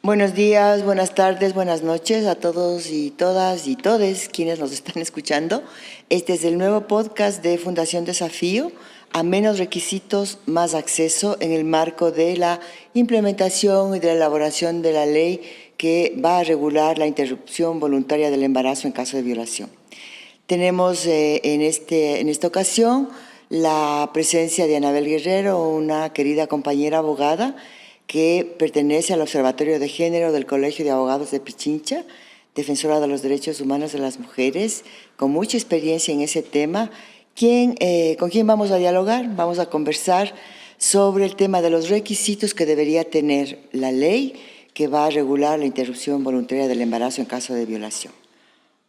Buenos días, buenas tardes, buenas noches a todos y todas y todes quienes nos están escuchando. Este es el nuevo podcast de Fundación Desafío, a menos requisitos, más acceso, en el marco de la implementación y de la elaboración de la ley que va a regular la interrupción voluntaria del embarazo en caso de violación. Tenemos en esta ocasión la presencia de Anabel Guerrero, una querida compañera abogada que pertenece al Observatorio de Género del Colegio de Abogados de Pichincha, defensora de los derechos humanos de las mujeres, con mucha experiencia en ese tema. ¿Con quién vamos a dialogar? Vamos a conversar sobre el tema de los requisitos que debería tener la ley que va a regular la interrupción voluntaria del embarazo en caso de violación.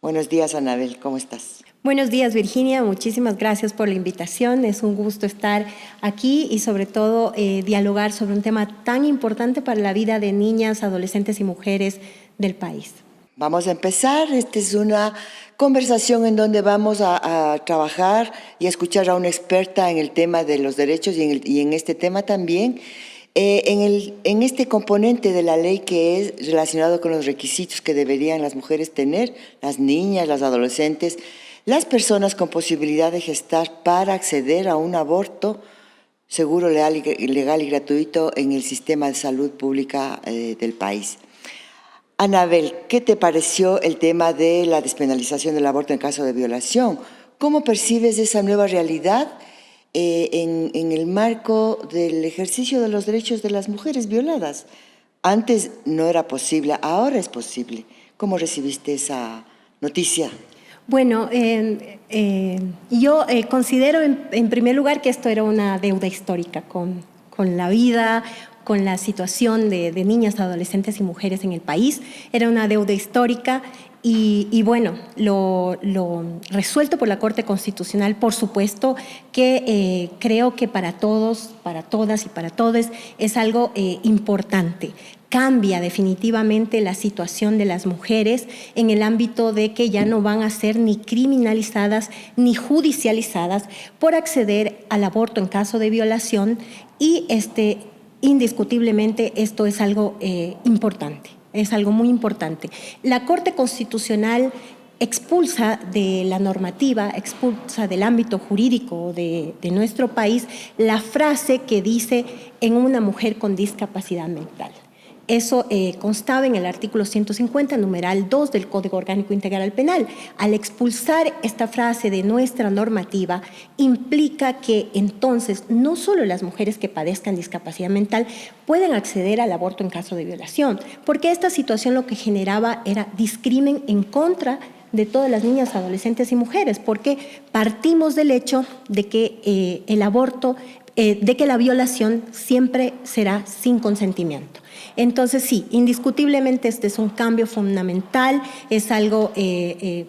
Buenos días, Anabel, ¿cómo estás? Buenos días, Virginia. Muchísimas gracias por la invitación. Es un gusto estar aquí y sobre todo dialogar sobre un tema tan importante para la vida de niñas, adolescentes y mujeres del país. Vamos a empezar. Esta es una conversación en donde vamos a trabajar y a escuchar a una experta en el tema de los derechos y en este tema también. En este componente de la ley que es relacionado con los requisitos que deberían las mujeres tener, las niñas, las adolescentes, las personas con posibilidad de gestar para acceder a un aborto seguro, legal y gratuito en el sistema de salud pública del país. Anabel, ¿qué te pareció el tema de la despenalización del aborto en caso de violación? ¿Cómo percibes esa nueva realidad en el marco del ejercicio de los derechos de las mujeres violadas? Antes no era posible, ahora es posible. ¿Cómo recibiste esa noticia? Bueno, yo considero en primer lugar que esto era una deuda histórica con la vida, con la situación de niñas, adolescentes y mujeres en el país. Era una deuda histórica y bueno, lo resuelto por la Corte Constitucional, por supuesto que creo que para todos, para todas y para todos es algo importante. Cambia definitivamente la situación de las mujeres en el ámbito de que ya no van a ser ni criminalizadas ni judicializadas por acceder al aborto en caso de violación y indiscutiblemente esto es algo importante, es algo muy importante. La Corte Constitucional expulsa de la normativa, expulsa del ámbito jurídico de nuestro país la frase que dice en una mujer con discapacidad mental. Eso constaba en el artículo 150, numeral 2 del Código Orgánico Integral Penal. Al expulsar esta frase de nuestra normativa, implica que entonces no solo las mujeres que padezcan discapacidad mental pueden acceder al aborto en caso de violación, porque esta situación lo que generaba era discrimen en contra de todas las niñas, adolescentes y mujeres, porque partimos del hecho de que el aborto, de que la violación siempre será sin consentimiento. Entonces sí, indiscutiblemente este es un cambio fundamental, es algo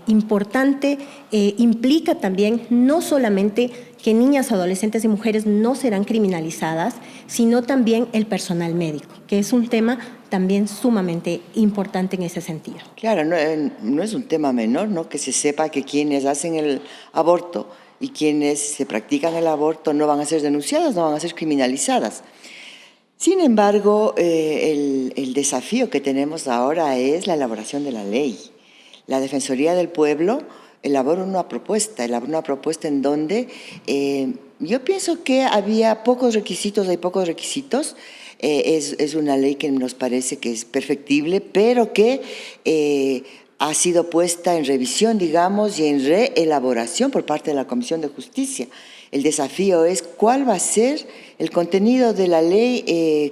importante, implica también no solamente que niñas, adolescentes y mujeres no serán criminalizadas, sino también el personal médico, que es un tema también sumamente importante en ese sentido. Claro, no es un tema menor, ¿no? Que se sepa que quienes hacen el aborto y quienes se practican el aborto no van a ser denunciadas, no van a ser criminalizadas. Sin embargo, el desafío que tenemos ahora es la elaboración de la ley. La Defensoría del Pueblo elabora una propuesta en donde yo pienso que hay pocos requisitos. Es una ley que nos parece que es perfectible, pero que ha sido puesta en revisión, digamos, y en reelaboración por parte de la Comisión de Justicia. El desafío es cuál va a ser el contenido de la ley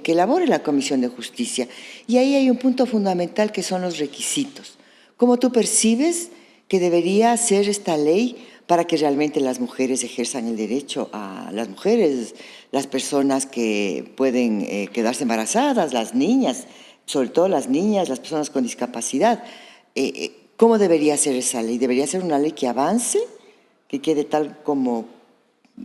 que elabore la Comisión de Justicia. Y ahí hay un punto fundamental que son los requisitos. ¿Cómo tú percibes que debería ser esta ley para que realmente las mujeres ejerzan el derecho a las mujeres, las personas que pueden quedarse embarazadas, las niñas, sobre todo las niñas, las personas con discapacidad? ¿Cómo debería ser esa ley? ¿Debería ser una ley que avance, que quede tal como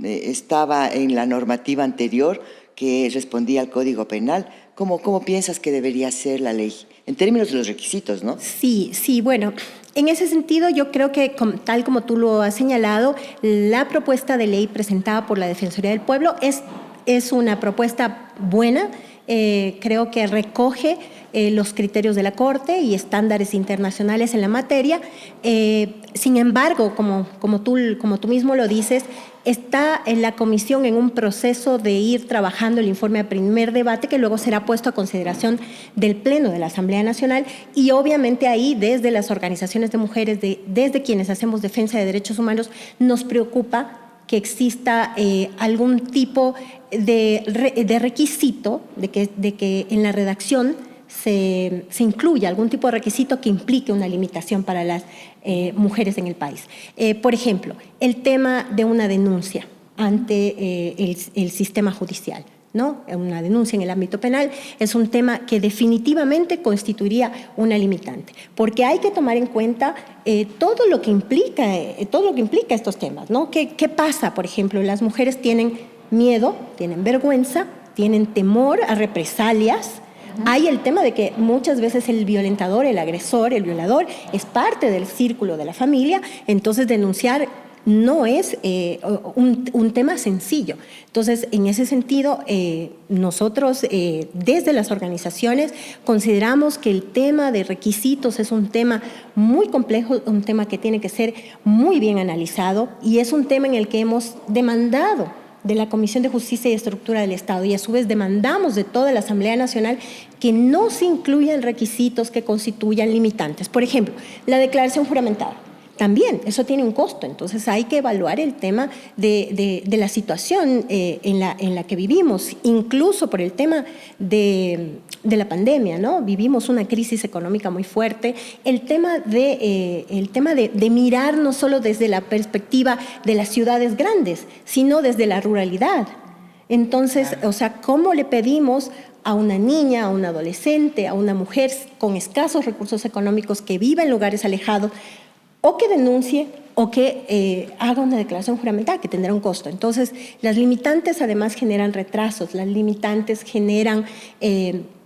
estaba en la normativa anterior, que respondía al Código Penal. ¿Cómo piensas que debería ser la ley? En términos de los requisitos, ¿no? Sí, bueno, en ese sentido yo creo que, tal como tú lo has señalado, la propuesta de ley presentada por la Defensoría del Pueblo es una propuesta buena. Creo que recoge los criterios de la Corte y estándares internacionales en la materia. Sin embargo, como tú mismo lo dices, está en la comisión en un proceso de ir trabajando el informe a primer debate que luego será puesto a consideración del Pleno de la Asamblea Nacional, y obviamente ahí desde las organizaciones de mujeres, desde quienes hacemos defensa de derechos humanos, nos preocupa que exista algún tipo de requisito, de que en la redacción se incluya algún tipo de requisito que implique una limitación para las mujeres en el país. Por ejemplo, el tema de una denuncia ante el sistema judicial, ¿no? Una denuncia en el ámbito penal es un tema que definitivamente constituiría una limitante, porque hay que tomar en cuenta todo lo que implica estos temas, ¿no? ¿Qué pasa? Por ejemplo, las mujeres tienen miedo, tienen vergüenza, tienen temor a represalias. Hay el tema de que muchas veces el violentador, el agresor, el violador es parte del círculo de la familia, entonces denunciar no es un tema sencillo. Entonces, en ese sentido, nosotros desde las organizaciones consideramos que el tema de requisitos es un tema muy complejo, un tema que tiene que ser muy bien analizado, y es un tema en el que hemos demandado de la Comisión de Justicia y Estructura del Estado, y a su vez demandamos de toda la Asamblea Nacional que no se incluyan requisitos que constituyan limitantes. Por ejemplo, la declaración juramentada. También, eso tiene un costo, entonces hay que evaluar el tema de la situación en la que vivimos, incluso por el tema de la pandemia, ¿no? Vivimos una crisis económica muy fuerte, el tema de mirar no solo desde la perspectiva de las ciudades grandes, sino desde la ruralidad. Entonces, o sea, ¿cómo le pedimos a una niña, a un adolescente, a una mujer con escasos recursos económicos que vive en lugares alejados, o que denuncie o que haga una declaración juramentada, que tendrá un costo? Entonces, las limitantes además generan retrasos, las limitantes generan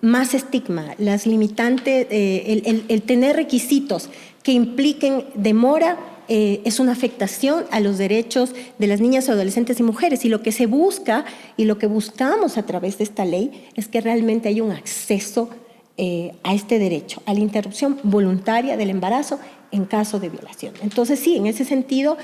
más estigma, las limitantes, el tener requisitos que impliquen demora es una afectación a los derechos de las niñas, adolescentes y mujeres, y lo que se busca y lo que buscamos a través de esta ley es que realmente haya un acceso a este derecho, a la interrupción voluntaria del embarazo en caso de violación. Entonces, sí, en ese sentido,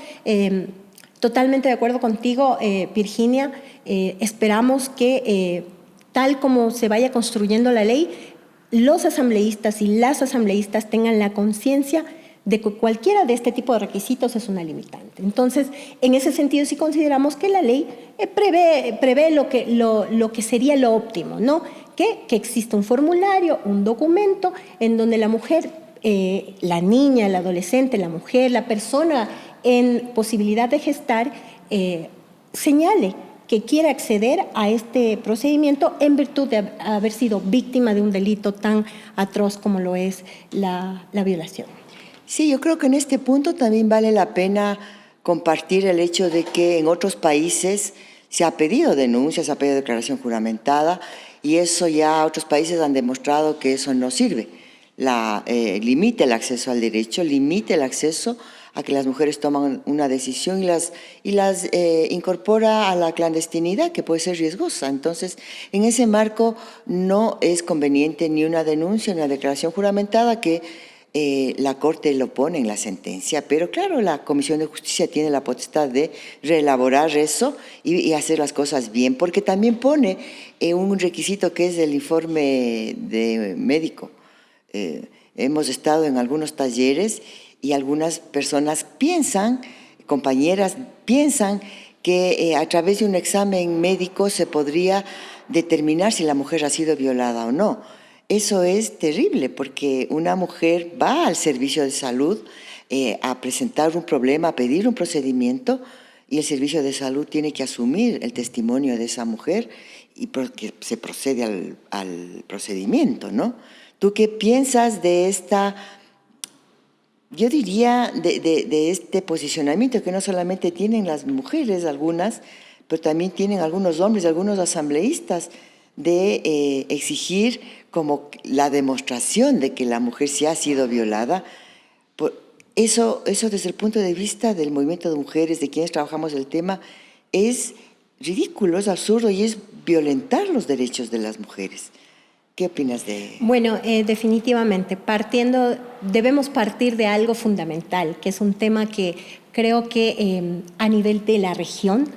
totalmente de acuerdo contigo, Virginia. Esperamos que, tal como se vaya construyendo la ley, los asambleístas y las asambleístas tengan la conciencia de que cualquiera de este tipo de requisitos es una limitante. Entonces, en ese sentido, sí consideramos que la ley prevé lo que sería lo óptimo, ¿no? Que exista un formulario, un documento en donde la mujer, la niña, el adolescente, la mujer, la persona en posibilidad de gestar, señale que quiere acceder a este procedimiento en virtud de haber sido víctima de un delito tan atroz como lo es la violación. Sí, yo creo que en este punto también vale la pena compartir el hecho de que en otros países se ha pedido denuncia, se ha pedido declaración juramentada, y eso ya otros países han demostrado que eso no sirve. Limita el acceso al derecho, limita el acceso a que las mujeres toman una decisión y las incorpora a la clandestinidad, que puede ser riesgosa. Entonces, en ese marco no es conveniente ni una denuncia ni una declaración juramentada, que la Corte lo pone en la sentencia, pero claro, la Comisión de Justicia tiene la potestad de reelaborar eso y hacer las cosas bien, porque también pone un requisito que es el informe de médico. Hemos estado en algunos talleres y algunas personas piensan, compañeras piensan, que a través de un examen médico se podría determinar si la mujer ha sido violada o no. Eso es terrible, porque una mujer va al servicio de salud a presentar un problema, a pedir un procedimiento, y el servicio de salud tiene que asumir el testimonio de esa mujer y que se procede al procedimiento, ¿no? ¿Tú qué piensas de esta, yo diría, de este posicionamiento que no solamente tienen las mujeres algunas, pero también tienen algunos hombres, algunos asambleístas, de exigir como la demostración de que la mujer sí ha sido violada. Eso desde el punto de vista del movimiento de mujeres, de quienes trabajamos el tema, es ridículo, es absurdo y es violentar los derechos de las mujeres. ¿Qué opinas de...? Bueno, definitivamente, debemos partir de algo fundamental, que es un tema que creo que a nivel de la región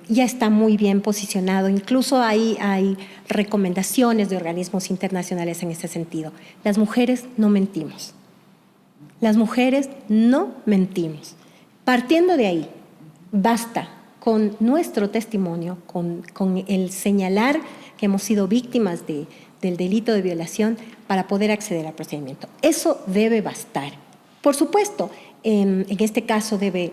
ya está muy bien posicionado. Incluso hay recomendaciones de organismos internacionales en este sentido. Las mujeres no mentimos. Las mujeres no mentimos. Partiendo de ahí, basta con nuestro testimonio, con el señalar que hemos sido víctimas del delito de violación para poder acceder al procedimiento. Eso debe bastar. Por supuesto, en este caso debe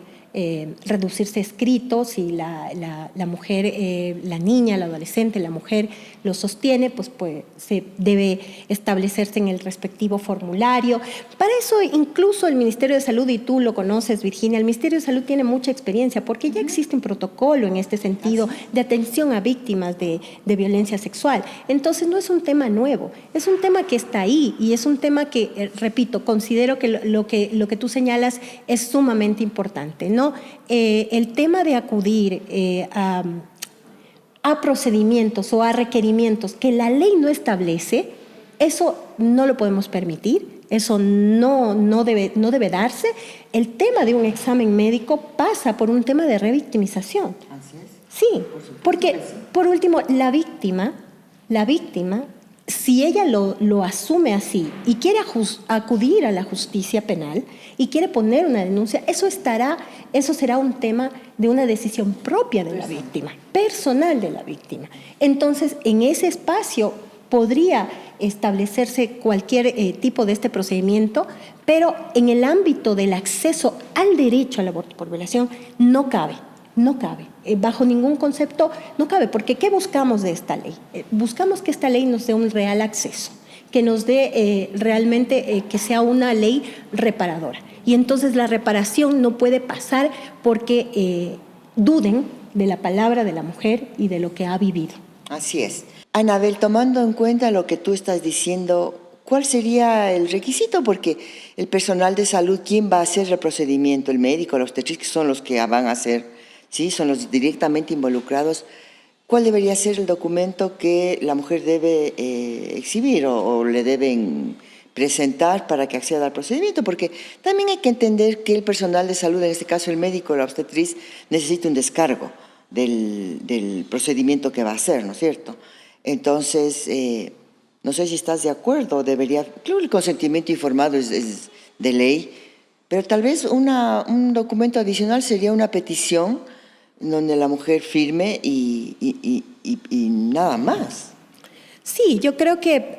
reducirse escrito. Si la mujer, la niña, la adolescente, la mujer lo sostiene, pues se debe establecerse en el respectivo formulario. Para eso incluso el Ministerio de Salud, y tú lo conoces, Virginia, el Ministerio de Salud tiene mucha experiencia porque ya existe un protocolo en este sentido de atención a víctimas de violencia sexual. Entonces no es un tema nuevo, es un tema que está ahí y es un tema que, repito, considero que lo que tú señalas es sumamente importante, ¿no? El tema de acudir a procedimientos o a requerimientos que la ley no establece, eso no lo podemos permitir, eso no debe darse. El tema de un examen médico pasa por un tema de revictimización. ¿Así es? Sí, porque por último, la víctima, si ella lo asume así y quiere acudir a la justicia penal y quiere poner una denuncia, eso será un tema de una decisión propia de la víctima, personal de la víctima. Entonces, en ese espacio podría establecerse cualquier tipo de este procedimiento, pero en el ámbito del acceso al derecho al aborto por violación no cabe. No cabe, bajo ningún concepto no cabe, porque ¿qué buscamos de esta ley? Buscamos que esta ley nos dé un real acceso, que nos dé realmente que sea una ley reparadora. Y entonces la reparación no puede pasar porque duden de la palabra de la mujer y de lo que ha vivido. Así es. Anabel, tomando en cuenta lo que tú estás diciendo, ¿cuál sería el requisito? Porque el personal de salud, ¿quién va a hacer el procedimiento? El médico, los obstetras, que son los que van a hacer... ¿sí? Son los directamente involucrados. ¿Cuál debería ser el documento que la mujer debe exhibir o le deben presentar para que acceda al procedimiento? Porque también hay que entender que el personal de salud, en este caso el médico, la obstetriz, necesita un descargo del procedimiento que va a hacer, ¿no es cierto? Entonces, no sé si estás de acuerdo, claro, el consentimiento informado es de ley, pero tal vez un documento adicional sería una petición donde la mujer firme y nada más. Sí, yo creo que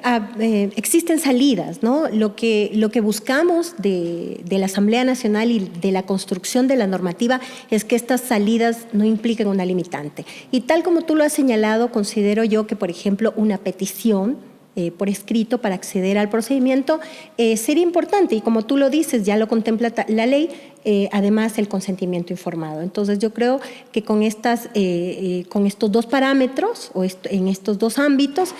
existen salidas, ¿no? Lo que buscamos de la Asamblea Nacional y de la construcción de la normativa es que estas salidas no impliquen una limitante. Y tal como tú lo has señalado, considero yo que, por ejemplo, una petición por escrito para acceder al procedimiento sería importante, y como tú lo dices, ya lo contempla la ley, además el consentimiento informado. Entonces yo creo que con estos dos parámetros o en estos dos ámbitos,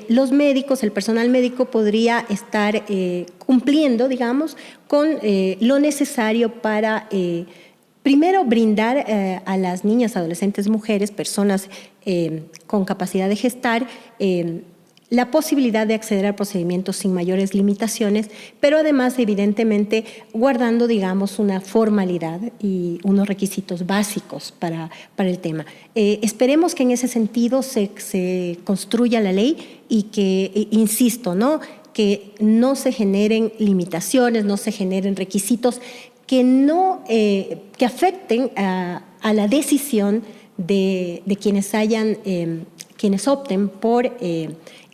los médicos, el personal médico podría estar cumpliendo, digamos, con lo necesario para primero brindar a las niñas, adolescentes, mujeres, personas con capacidad de gestar, la posibilidad de acceder al procedimiento sin mayores limitaciones, pero además, evidentemente, guardando, digamos, una formalidad y unos requisitos básicos para el tema. Esperemos que en ese sentido se construya la ley y que, insisto, ¿no?, que no se generen limitaciones, no se generen requisitos que afecten a la decisión de quienes opten por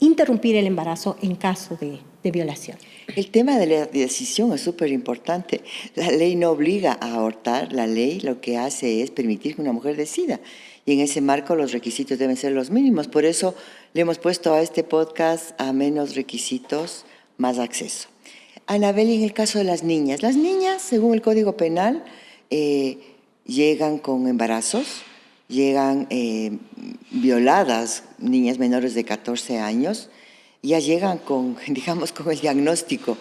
interrumpir el embarazo en caso de violación. El tema de la decisión es súper importante. La ley no obliga a abortar, la ley lo que hace es permitir que una mujer decida. Y en ese marco los requisitos deben ser los mínimos. Por eso le hemos puesto a este podcast a menos requisitos, más acceso. Anabel, en el caso de las niñas, según el Código Penal, llegan con embarazos llegan violadas, niñas menores de 14 años, ya llegan con, digamos, con el diagnóstico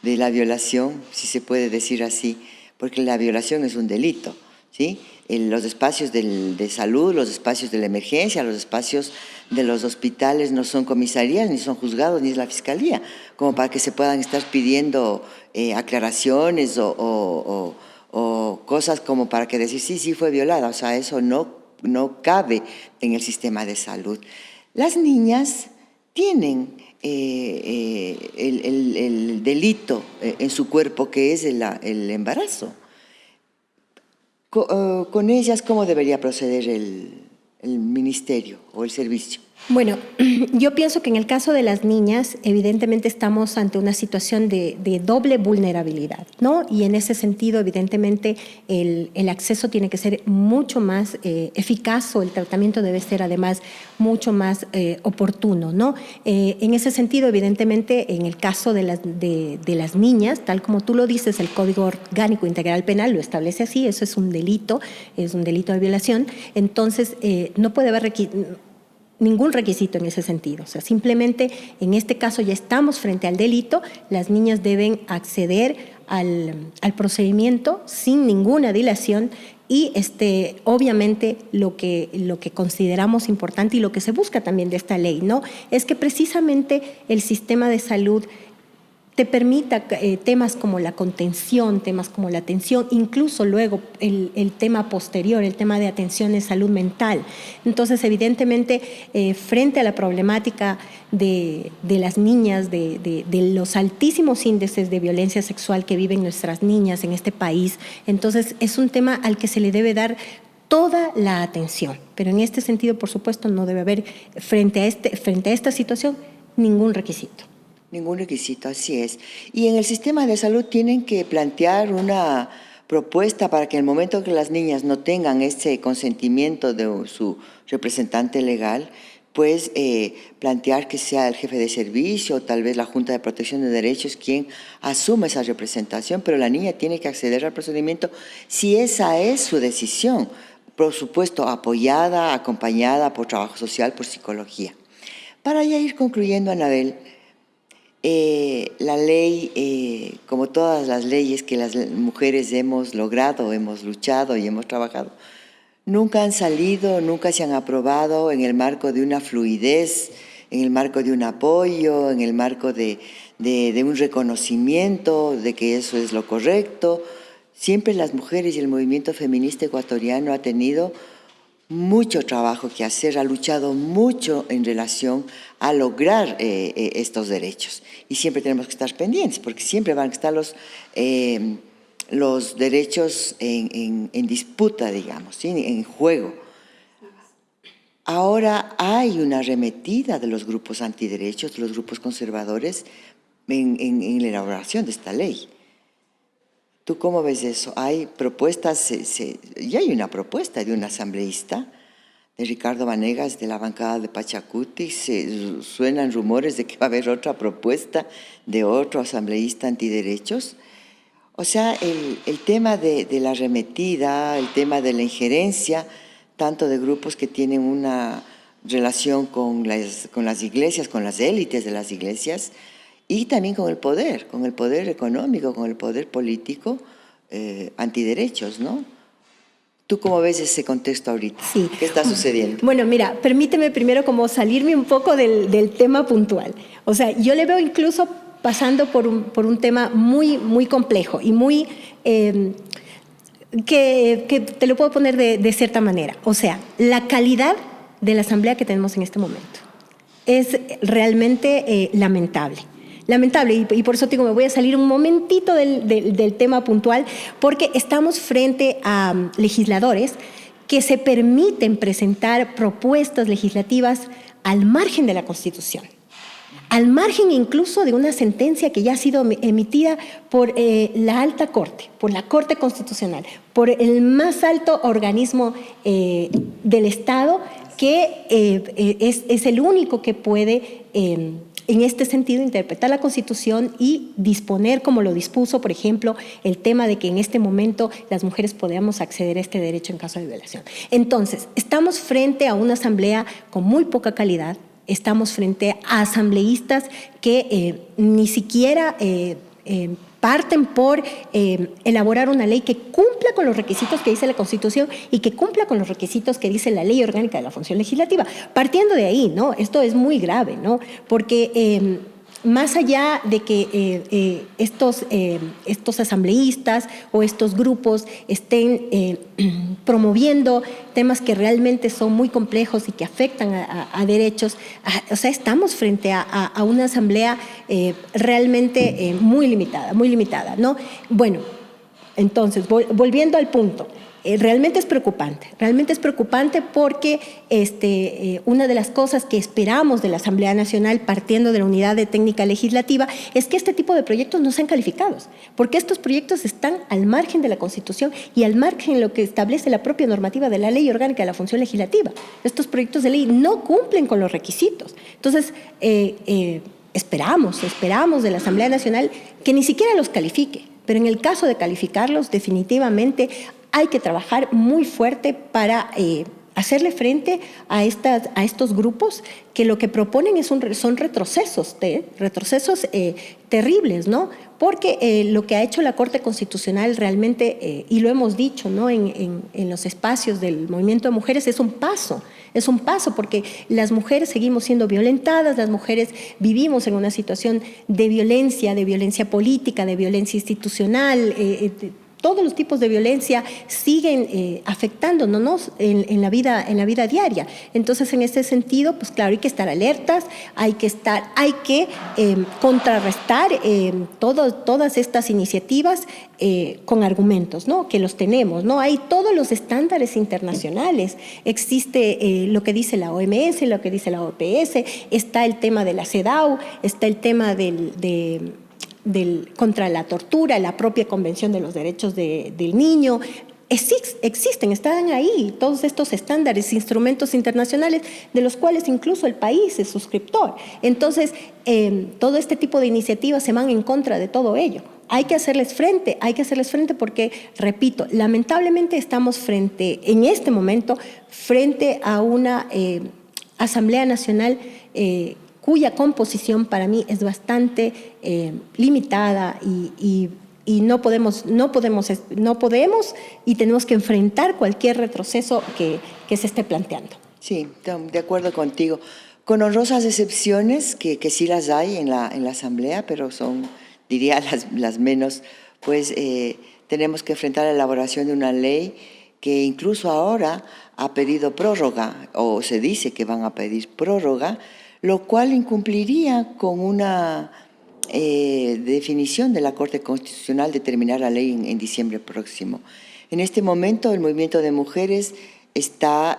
de la violación, si se puede decir así, porque la violación es un delito, ¿sí? Los espacios de salud, los espacios de la emergencia, los espacios de los hospitales no son comisarías, ni son juzgados, ni es la fiscalía, como para que se puedan estar pidiendo aclaraciones o cosas como para que decir, sí, fue violada. O sea, eso no cabe en el sistema de salud. Las niñas tienen el delito en su cuerpo, que es el embarazo. Con ellas, ¿cómo debería proceder el ministerio o el servicio? Bueno, yo pienso que en el caso de las niñas, evidentemente estamos ante una situación de doble vulnerabilidad, ¿no? Y en ese sentido, evidentemente, el acceso tiene que ser mucho más eficaz, o el tratamiento debe ser además mucho más oportuno, ¿no? En ese sentido, evidentemente, en el caso de las niñas, tal como tú lo dices, el Código Orgánico Integral Penal lo establece así, eso es un delito de violación. Entonces, no puede haber ningún requisito en ese sentido. O sea, simplemente en este caso ya estamos frente al delito, las niñas deben acceder al procedimiento sin ninguna dilación y obviamente lo que consideramos importante y lo que se busca también de esta ley, ¿no? Es que precisamente el sistema de salud te permita temas como la contención, temas como la atención, incluso luego el tema posterior, el tema de atención en salud mental. Entonces, evidentemente, frente a la problemática de las niñas, de los altísimos índices de violencia sexual que viven nuestras niñas en este país, entonces es un tema al que se le debe dar toda la atención. Pero en este sentido, por supuesto, no debe haber frente a esta situación ningún requisito. Ningún requisito, así es. Y en el sistema de salud tienen que plantear una propuesta para que en el momento que las niñas no tengan ese consentimiento de su representante legal, pues plantear que sea el jefe de servicio o tal vez la Junta de Protección de Derechos quien asuma esa representación, pero la niña tiene que acceder al procedimiento si esa es su decisión, por supuesto apoyada, acompañada por trabajo social, por psicología. Para ya ir concluyendo, Anabel, la ley, como todas las leyes que las mujeres hemos logrado, hemos luchado y hemos trabajado, nunca han salido, nunca se han aprobado en el marco de una fluidez, en el marco de un apoyo, en el marco de un reconocimiento de que eso es lo correcto. Siempre las mujeres y el movimiento feminista ecuatoriano ha tenido mucho trabajo que hacer, ha luchado mucho en relación a lograr estos derechos. Y siempre tenemos que estar pendientes, porque siempre van a estar los derechos en disputa, digamos, ¿sí? En juego. Ahora hay una arremetida de los grupos antiderechos, de los grupos conservadores, en la elaboración de esta ley. ¿Tú cómo ves eso? Hay propuestas, ya hay una propuesta de un asambleísta, de Ricardo Vanegas, de la bancada de Pachacuti. Suenan rumores de que va a haber otra propuesta de otro asambleísta antiderechos. O sea, el tema de la arremetida, el tema de la injerencia, tanto de grupos que tienen una relación con las iglesias, con las élites de las iglesias, y también con el poder económico, con el poder político, antiderechos, ¿no? ¿Tú cómo ves ese contexto ahorita? Sí. ¿Qué está sucediendo? Bueno, mira, permíteme primero como salirme un poco del tema puntual. O sea, yo le veo incluso pasando por un tema muy, muy complejo y muy que te lo puedo poner de cierta manera. O sea, la calidad de la asamblea que tenemos en este momento es realmente lamentable. Lamentable, y por eso digo, me voy a salir un momentito del tema puntual, porque estamos frente a legisladores que se permiten presentar propuestas legislativas al margen de la Constitución, al margen incluso de una sentencia que ya ha sido emitida por la Alta Corte, por la Corte Constitucional, por el más alto organismo del Estado, que es el único que puede en este sentido, interpretar la Constitución y disponer, como lo dispuso, por ejemplo, el tema de que en este momento las mujeres podamos acceder a este derecho en caso de violación. Entonces, estamos frente a una asamblea con muy poca calidad, estamos frente a asambleístas que ni siquiera parten por elaborar una ley que cumpla con los requisitos que dice la Constitución y que cumpla con los requisitos que dice la Ley Orgánica de la Función Legislativa. Partiendo de ahí, ¿no? Esto es muy grave, ¿no? Porque más allá de que estos asambleístas o estos grupos estén promoviendo temas que realmente son muy complejos y que afectan a derechos, o sea, estamos frente a una asamblea realmente muy limitada, ¿no? Bueno, entonces, volviendo al punto, realmente es preocupante porque una de las cosas que esperamos de la Asamblea Nacional, partiendo de la Unidad de Técnica Legislativa, es que este tipo de proyectos no sean calificados, porque estos proyectos están al margen de la Constitución y al margen de lo que establece la propia normativa de la Ley Orgánica de la Función Legislativa. Estos proyectos de ley no cumplen con los requisitos. Entonces, esperamos de la Asamblea Nacional que ni siquiera los califique, pero en el caso de calificarlos, definitivamente hay que trabajar muy fuerte para hacerle frente a estos grupos que lo que proponen son retrocesos terribles, ¿no? Porque lo que ha hecho la Corte Constitucional realmente, y lo hemos dicho, ¿no? en los espacios del movimiento de mujeres, es un paso porque las mujeres seguimos siendo violentadas, las mujeres vivimos en una situación de violencia política, de violencia institucional, todos los tipos de violencia siguen afectándonos en la vida diaria. Entonces, en este sentido, pues claro, hay que estar alertas, hay que contrarrestar todas estas iniciativas con argumentos, ¿no? Que los tenemos, ¿no? Hay todos los estándares internacionales, existe lo que dice la OMS, lo que dice la OPS, está el tema de la CEDAW, está el tema contra la tortura, la propia Convención de los Derechos del Niño. Existen, están ahí todos estos estándares, instrumentos internacionales de los cuales incluso el país es suscriptor. Entonces, todo este tipo de iniciativas se van en contra de todo ello. Hay que hacerles frente porque, repito, lamentablemente estamos en este momento, frente a una Asamblea Nacional cuya composición para mí es bastante limitada y no podemos y tenemos que enfrentar cualquier retroceso que se esté planteando. Sí, de acuerdo contigo. Con honrosas excepciones, que sí las hay en la Asamblea, pero son, diría, las menos, pues tenemos que enfrentar la elaboración de una ley que incluso ahora ha pedido prórroga, o se dice que van a pedir prórroga, lo cual incumpliría con una definición de la Corte Constitucional de terminar la ley en diciembre próximo. En este momento, el movimiento de mujeres está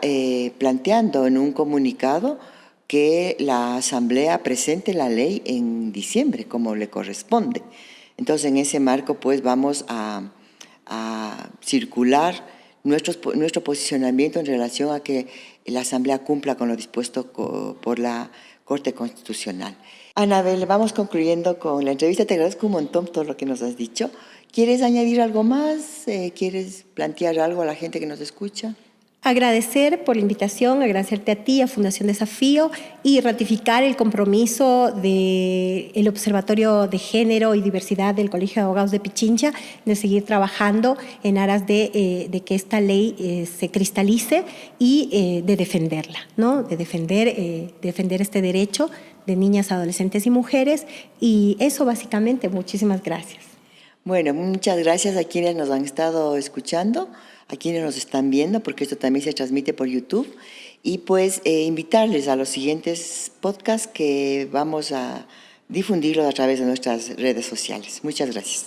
planteando en un comunicado que la Asamblea presente la ley en diciembre, como le corresponde. Entonces, en ese marco, pues, vamos a circular nuestro posicionamiento en relación a que la Asamblea cumpla con lo dispuesto por la Corte Constitucional. Anabel, vamos concluyendo con la entrevista. Te agradezco un montón todo lo que nos has dicho. ¿Quieres añadir algo más? ¿Quieres plantear algo a la gente que nos escucha? Agradecer por la invitación, agradecerte a ti, a Fundación Desafío, y ratificar el compromiso del Observatorio de Género y Diversidad del Colegio de Abogados de Pichincha de seguir trabajando en aras de que esta ley se cristalice y de defenderla, ¿no? De defender este derecho de niñas, adolescentes y mujeres. Y eso básicamente, muchísimas gracias. Bueno, muchas gracias a quienes nos han estado escuchando, a quienes nos están viendo, porque esto también se transmite por YouTube, y pues invitarles a los siguientes podcasts que vamos a difundirlos a través de nuestras redes sociales. Muchas gracias.